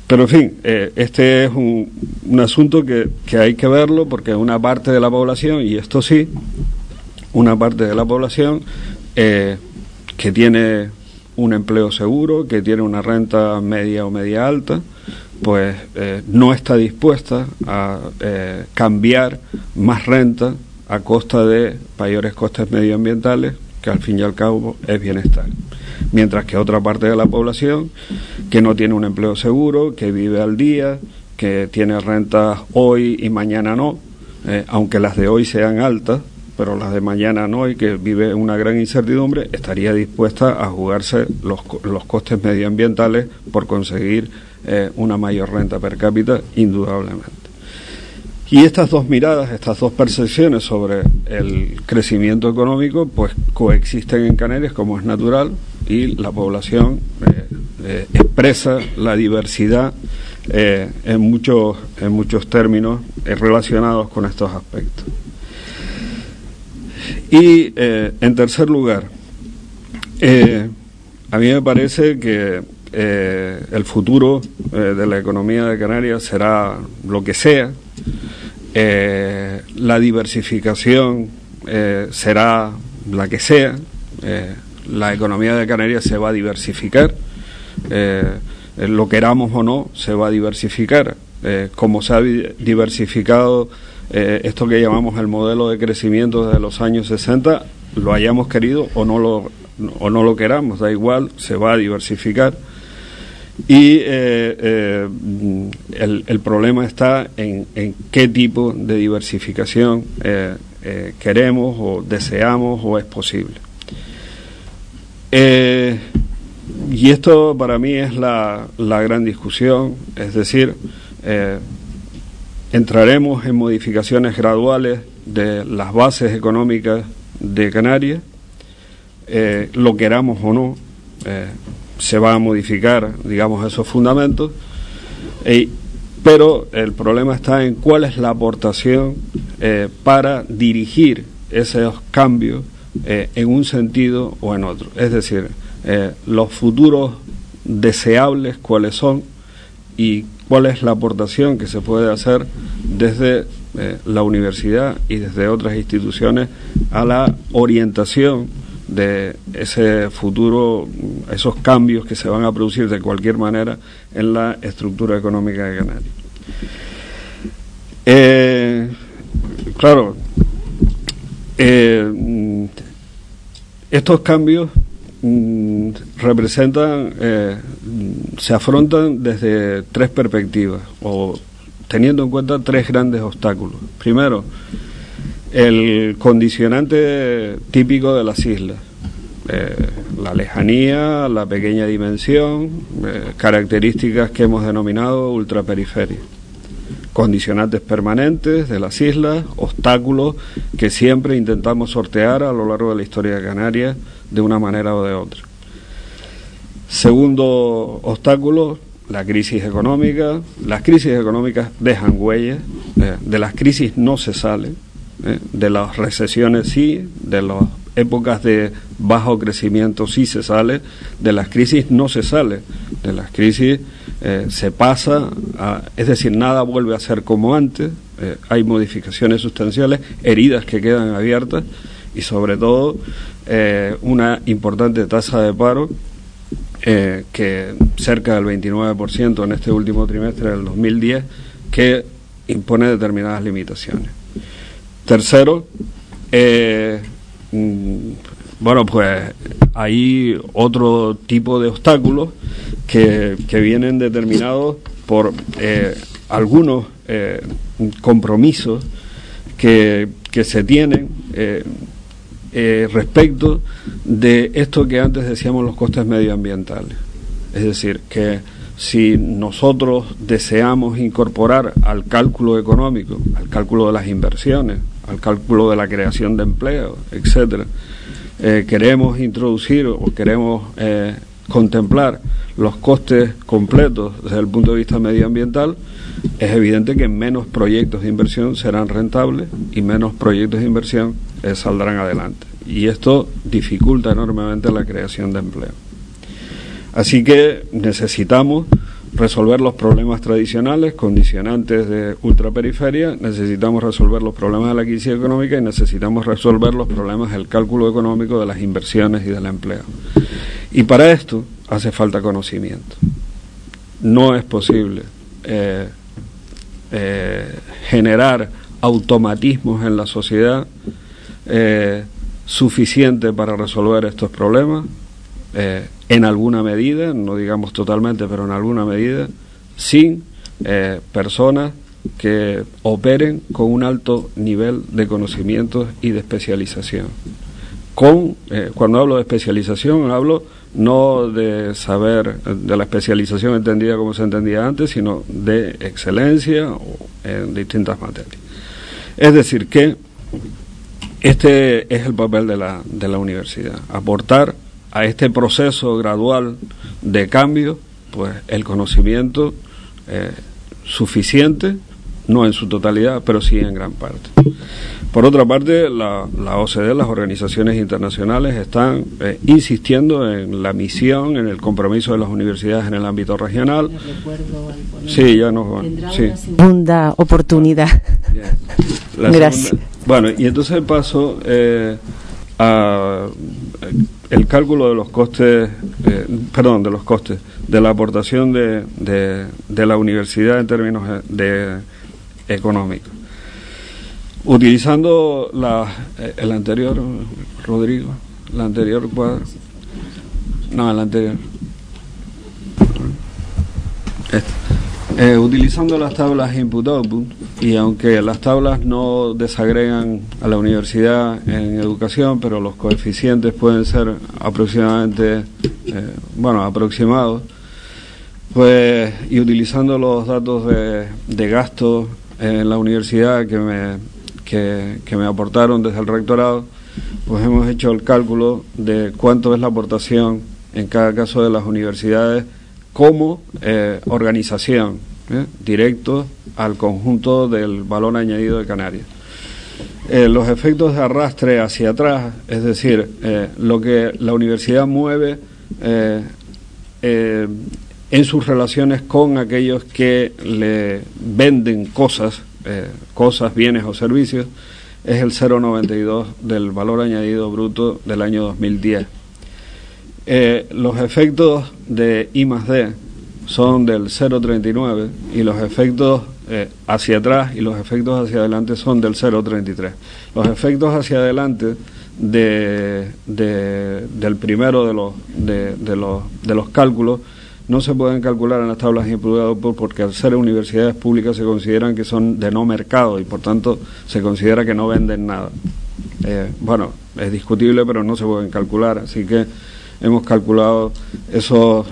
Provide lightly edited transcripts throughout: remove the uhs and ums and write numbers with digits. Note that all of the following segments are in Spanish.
Pero en fin, este es un asunto que hay que verlo, porque una parte de la población, y esto sí, una parte de la población que tiene un empleo seguro, que tiene una renta media o media alta, pues no está dispuesta a cambiar más renta a costa de mayores costes medioambientales, que al fin y al cabo es bienestar. Mientras que otra parte de la población que no tiene un empleo seguro, que vive al día, que tiene rentas hoy y mañana no, aunque las de hoy sean altas, pero las de mañana no, y que vive una gran incertidumbre, estaría dispuesta a jugarse los costes medioambientales por conseguir una mayor renta per cápita, indudablemente. Y estas dos miradas, estas dos percepciones sobre el crecimiento económico, pues coexisten en Canarias, como es natural, y la población expresa la diversidad en muchos términos relacionados con estos aspectos. Y en tercer lugar, a mí me parece que el futuro de la economía de Canarias será lo que sea. La diversificación será la que sea. La economía de Canarias se va a diversificar, lo queramos o no, se va a diversificar, como se ha diversificado esto que llamamos el modelo de crecimiento desde los años 60, lo hayamos querido o no lo queramos, da igual, se va a diversificar. Y el problema está en qué tipo de diversificación queremos o deseamos o es posible. Y esto para mí es la gran discusión, es decir, entraremos en modificaciones graduales de las bases económicas de Canarias, lo queramos o no, se va a modificar, digamos, esos fundamentos, pero el problema está en cuál es la aportación para dirigir esos cambios en un sentido o en otro. Es decir, los futuros deseables cuáles son y cuál es la aportación que se puede hacer desde la universidad y desde otras instituciones a la orientación de ese futuro, esos cambios que se van a producir de cualquier manera en la estructura económica de Canarias. Claro, estos cambios se afrontan desde tres perspectivas, o teniendo en cuenta tres grandes obstáculos. Primero, el condicionante típico de las islas, la lejanía, la pequeña dimensión, características que hemos denominado ultraperiferia. Condicionantes permanentes de las islas, obstáculos que siempre intentamos sortear a lo largo de la historia de Canarias de una manera o de otra. Segundo obstáculo, la crisis económica. Las crisis económicas dejan huellas, de las crisis no se sale, de las recesiones sí, de las épocas de bajo crecimiento sí se sale, de las crisis no se sale, de las crisis se pasa, es decir, nada vuelve a ser como antes, hay modificaciones sustanciales, heridas que quedan abiertas y sobre todo una importante tasa de paro que cerca del 29% en este último trimestre del 2010, que impone determinadas limitaciones. Tercero, bueno, pues hay otro tipo de obstáculos que vienen determinados por algunos compromisos que se tienen respecto de esto que antes decíamos los costes medioambientales. Es decir, que si nosotros deseamos incorporar al cálculo económico, al cálculo de las inversiones, al cálculo de la creación de empleo, etcétera, queremos introducir o queremos contemplar los costes completos desde el punto de vista medioambiental, es evidente que menos proyectos de inversión serán rentables y menos proyectos de inversión saldrán adelante. Y esto dificulta enormemente la creación de empleo. Así que necesitamos resolver los problemas tradicionales, condicionantes de ultraperiferia, necesitamos resolver los problemas de la crisis económica y necesitamos resolver los problemas del cálculo económico, de las inversiones y del empleo. Y para esto hace falta conocimiento. No es posible generar automatismos en la sociedad suficiente para resolver estos problemas, en alguna medida, no digamos totalmente, pero en alguna medida, sin personas que operen con un alto nivel de conocimientos y de especialización. Cuando hablo de especialización, hablo no de saber, de la especialización entendida como se entendía antes, sino de excelencia en distintas materias. Es decir, que este es el papel de la universidad, aportar a este proceso gradual de cambio, pues el conocimiento suficiente, no en su totalidad, pero sí en gran parte. Por otra parte, la OCDE, las organizaciones internacionales, están insistiendo en la misión, en el compromiso de las universidades en el ámbito regional. Sí, ya nos van. Sí. Segunda oportunidad. Gracias. Bueno, y entonces paso a el cálculo de los costes, de la aportación de la universidad en términos económicos. Utilizando el anterior, Rodrigo, el anterior cuadro, no, el anterior, utilizando las tablas input-output, y aunque las tablas no desagregan a la universidad en educación, pero los coeficientes pueden ser aproximadamente, aproximados, pues, y utilizando los datos de gasto en la universidad que me aportaron desde el rectorado, pues hemos hecho el cálculo de cuánto es la aportación en cada caso de las universidades como organización, directo al conjunto del valor añadido de Canarias. Los efectos de arrastre hacia atrás, es decir, lo que la universidad mueve en sus relaciones con aquellos que le venden cosas, bienes o servicios, es el 0,92 del valor añadido bruto del año 2010. Los efectos de I+D son del 0,39 y los efectos hacia atrás y los efectos hacia adelante son del 0,33. Los efectos hacia adelante del primero de los cálculos no se pueden calcular en las tablas imputadas porque al ser universidades públicas se consideran que son de no mercado y por tanto se considera que no venden nada. Es discutible, pero no se pueden calcular, así que hemos calculado esos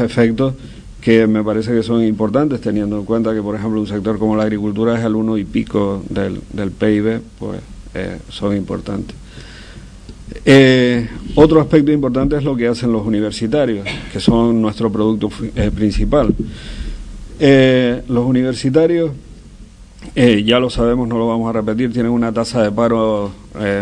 efectos que me parece que son importantes, teniendo en cuenta que, por ejemplo, un sector como la agricultura es el 1 y pico del PIB, pues son importantes. Otro aspecto importante es lo que hacen los universitarios, que son nuestro producto principal. Los universitarios, ya lo sabemos, no lo vamos a repetir, tienen una tasa de paro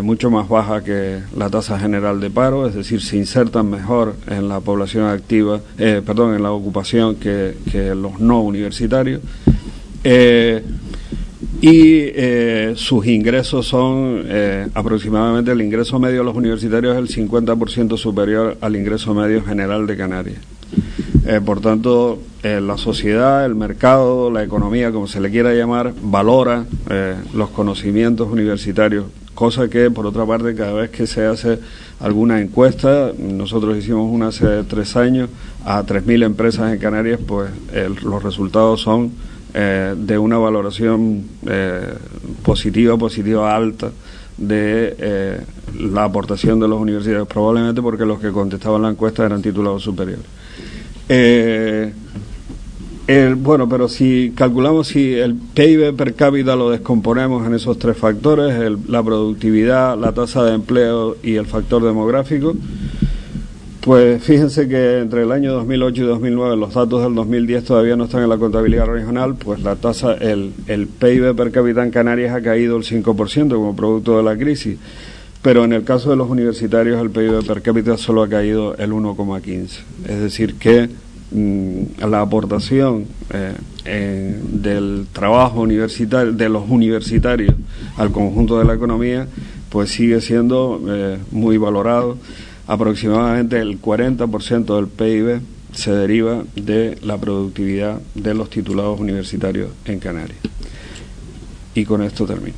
mucho más baja que la tasa general de paro, es decir, se insertan mejor en la población activa, en la ocupación que los no universitarios. Sus ingresos son aproximadamente, el ingreso medio de los universitarios es el 50% superior al ingreso medio general de Canarias. Por tanto, la sociedad, el mercado, la economía, como se le quiera llamar, valora los conocimientos universitarios, cosa que, por otra parte, cada vez que se hace alguna encuesta, nosotros hicimos una hace 3 años, a 3.000 empresas en Canarias, pues los resultados son de una valoración positiva alta de la aportación de las universidades, probablemente porque los que contestaban la encuesta eran titulados superiores. Pero si calculamos, si el PIB per cápita lo descomponemos en esos 3 factores, la productividad, la tasa de empleo y el factor demográfico, pues fíjense que entre el año 2008 y 2009, los datos del 2010 todavía no están en la contabilidad regional, pues la tasa, el PIB per cápita en Canarias ha caído el 5% como producto de la crisis, pero en el caso de los universitarios el PIB per cápita solo ha caído el 1,15. Es decir que la aportación del trabajo universitario, de los universitarios al conjunto de la economía, pues sigue siendo muy valorado. Aproximadamente el 40% del PIB se deriva de la productividad de los titulados universitarios en Canarias. Y con esto termino.